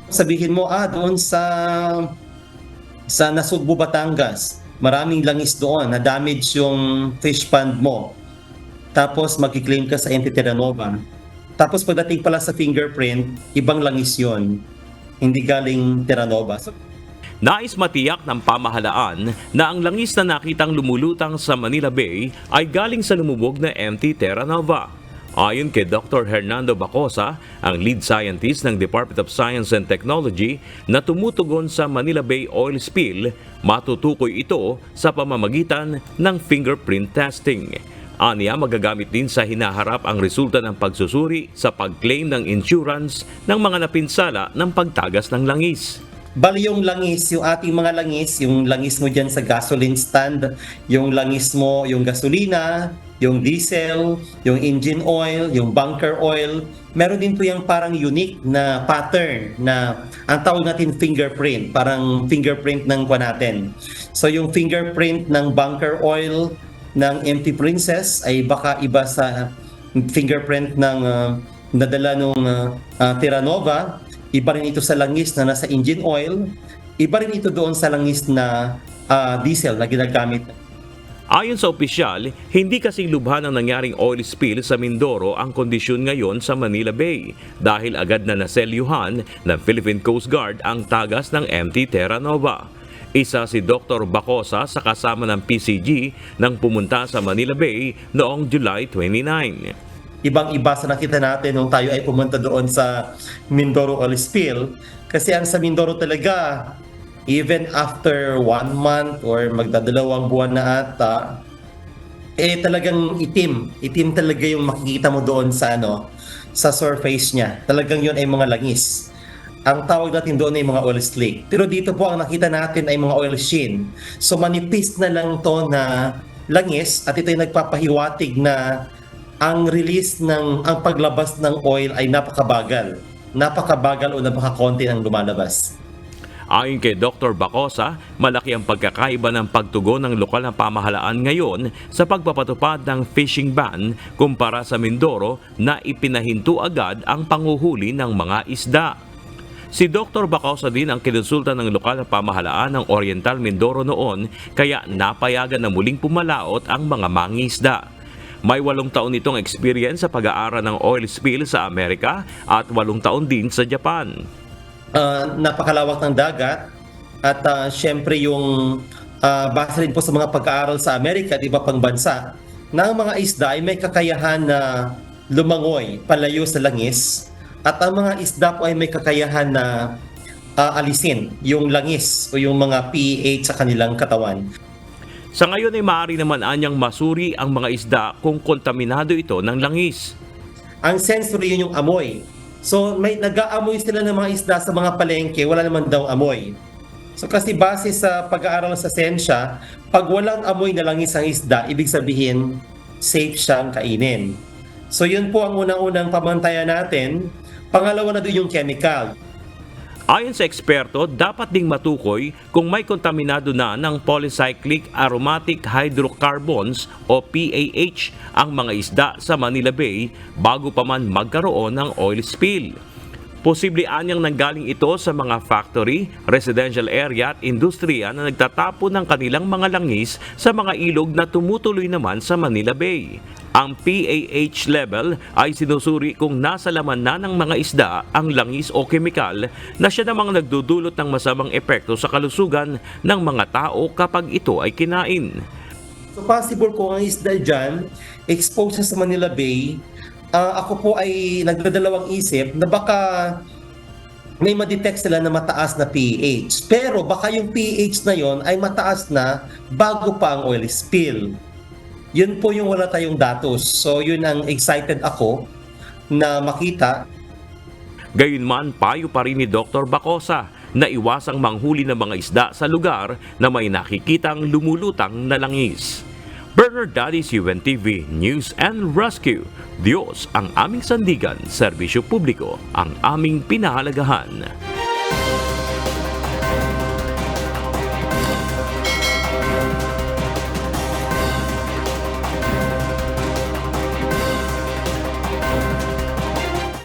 Sabihin mo, doon sa Nasugbu, Batangas, maraming langis doon, na-damage yung fish pond mo. Tapos magki-claim ka sa MT Terra Nova. Tapos pagdating pala sa fingerprint, ibang langis yon, hindi galing Terra Nova. So, Nais matiyak ng pamahalaan na ang langis na nakitang lumulutang sa Manila Bay ay galing sa lumubog na MT Terra Nova. Ayon kay Dr. Hernando Bacosa, ang lead scientist ng Department of Science and Technology na tumutugon sa Manila Bay oil spill, matutukoy ito sa pamamagitan ng fingerprint testing. Aniya, magagamit din sa hinaharap ang resulta ng pagsusuri sa pag-claim ng insurance ng mga napinsala ng pagtagas ng langis. bali yung langis, yung ating mga langis, yung langis mo dyan sa gasoline stand, yung langis mo, yung gasolina, yung diesel, yung engine oil, yung bunker oil, meron din po yung parang unique na pattern na ang tawag natin fingerprint, parang fingerprint ng kwa natin. So yung fingerprint ng bunker oil ng MT Princess ay baka iba sa fingerprint ng nadala nung Terra Nova. Iba rin ito sa langis na nasa engine oil. Iba rin ito doon sa langis na diesel na ginagamit. Ayon sa opisyal, hindi kasing lubha ng nangyaring oil spill sa Mindoro ang kondisyon ngayon sa Manila Bay dahil agad na naselyuhan ng Philippine Coast Guard ang tagas ng MT Terra Nova. Isa si Dr. Bacosa sa kasama ng PCG nang pumunta sa Manila Bay noong July 29. Ibang-iba sa nakita natin nung tayo ay pumunta doon sa Mindoro oil spill. Kasi ang sa Mindoro talaga, even after 1 month or magdadalawang buwan na ata, talagang itim. Itim talaga yung makikita mo doon sa surface niya. Talagang yun ay mga langis. Ang tawag natin doon ay mga oil slick. Pero dito po ang nakita natin ay mga oil sheen. So manipis na lang to na langis at ito ay nagpapahiwatig na ang paglabas ng oil ay napakabagal. Napakabagal o napakakonti ang lumalabas. Ayon kay Dr. Bacosa, malaki ang pagkakaiba ng pagtugon ng lokal na pamahalaan ngayon sa pagpapatupad ng fishing ban kumpara sa Mindoro na ipinahinto agad ang panguhuli ng mga isda. Si Dr. Bacosa din ang kinonsulta ng lokal na pamahalaan ng Oriental Mindoro noon kaya napayagan na muling pumalaot ang mga mangingisda. May 8 taon itong experience sa pag-aaral ng oil spill sa Amerika at 8 taon din sa Japan. Napakalawak ng dagat at syempre yung base rin po sa mga pag-aaral sa Amerika at iba pang bansa na ang mga isda ay may kakayahan na lumangoy palayo sa langis at ang mga isda po ay may kakayahan na alisin yung langis o yung mga pH sa kanilang katawan. Sa ngayon ay maaari naman anyang masuri ang mga isda kung kontaminado ito ng langis. Ang sensory yun yung amoy. So may nag-aamoy sila ng mga isda sa mga palengke, wala naman daw amoy. So kasi base sa pag-aaral sa siyensya, pag walang amoy na langis ang isda, ibig sabihin safe siyang kainin. So yun po ang unang-unang pamantayan natin. Pangalawa na doon yung chemical. Ayon sa eksperto, dapat ding matukoy kung may kontaminado na ng polycyclic aromatic hydrocarbons o PAH ang mga isda sa Manila Bay bago pa man magkaroon ng oil spill. Posible anyang nanggaling ito sa mga factory, residential area at industriya na nagtatapon ng kanilang mga langis sa mga ilog na tumutuloy naman sa Manila Bay. Ang PAH level ay sinusuri kung nasa laman na ng mga isda ang langis o kemikal na siya namang nagdudulot ng masamang epekto sa kalusugan ng mga tao kapag ito ay kinain. So possible kung ang isda dyan, exposed sa Manila Bay, ako po ay nagdadalawang isip na baka may ma-detect sila na mataas na pH. Pero baka yung pH na yon ay mataas na bago pa ang oil spill. Yun po yung wala tayong datos. So yun ang excited ako na makita. Gayunman, payo pa rin ni Dr. Bacosa na iwasang manghuli ng mga isda sa lugar na may nakikitang lumulutang na langis. Bernard Dadis, UNTV News and Rescue. Diyos ang aming sandigan, serbisyo publiko ang aming pinahalagahan.